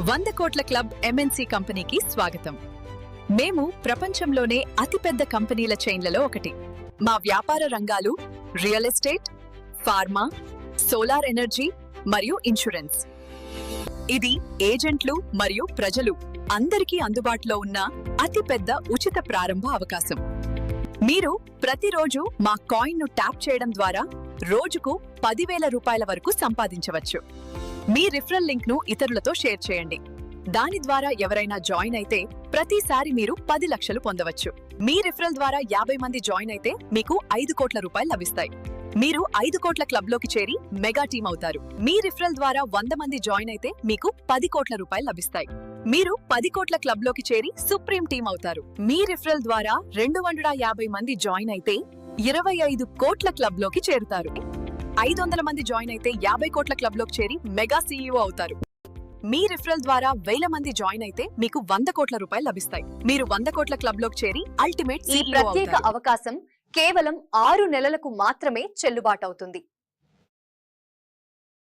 100 కోట్ల club MNC కంపెనీకి స్వాగతం. మేము ప్రపంచంలోనే అతిపెద్ద కంపెనీల చైన్లలో ఒకటి. మా వ్యాపార రంగాలు real estate, pharma, solar energy మరియు ఇన్సూరెన్స్. ఇది ఏజెంట్లు మరియు ప్రజలు అందరికీ అందుబాటులో ఉన్న అతిపెద్ద ఉచిత ప్రారంభ అవకాశం. మీరు ప్రతిరోజు మా కాయిన్ను ట్యాప్ చేయడం ద్వారా రోజుకు 10,000 రూపాయల వరకు సంపాదించవచ్చు. మీ రిఫరల్ లింక్ ను ఇతరులతో షేర్ చేయండి. దాని ద్వారా ఎవరైనా జాయిన్ అయితే ప్రతిసారి మీరు 10 లక్షలు పొందవచ్చు. మీ రిఫరల్ ద్వారా 50 మంది జాయిన్ అయితే మీకు 5 కోట్ల రూపాయలు లభిస్తాయి. మీరు 5 కోట్ల క్లబ్ లోకి చేరి మెగా టీం అవుతారు. మీ రిఫరల్ ద్వారా 100 మంది జాయిన్ అయితే మీకు 10 కోట్ల రూపాయలు లభిస్తాయి. మీరు 10 కోట్ల క్లబ్ లోకి చేరి సుప్రీం టీం అవుతారు. మీ రిఫరల్ ద్వారా 250 మంది జాయిన్ అయితే 25 కోట్ల క్లబ్ లోకి చేరుతారు. 500 మంది జాయిన్ అయితే 50 కోట్ల క్లబ్ లోకి చేరి మెగా సీఈఓ అవుతారు. మీ రిఫరల్ ద్వారా 1000 మంది జాయిన్ అయితే మీకు 100 కోట్ల రూపాయలు లభిస్తాయి. మీరు 100 కోట్ల క్లబ్ లోకి చేరి అల్టిమేట్ ఈ ప్రత్యేక అవకాశం కేవలం 6 నెలలకు మాత్రమే చెల్లుబాటు అవుతుంది.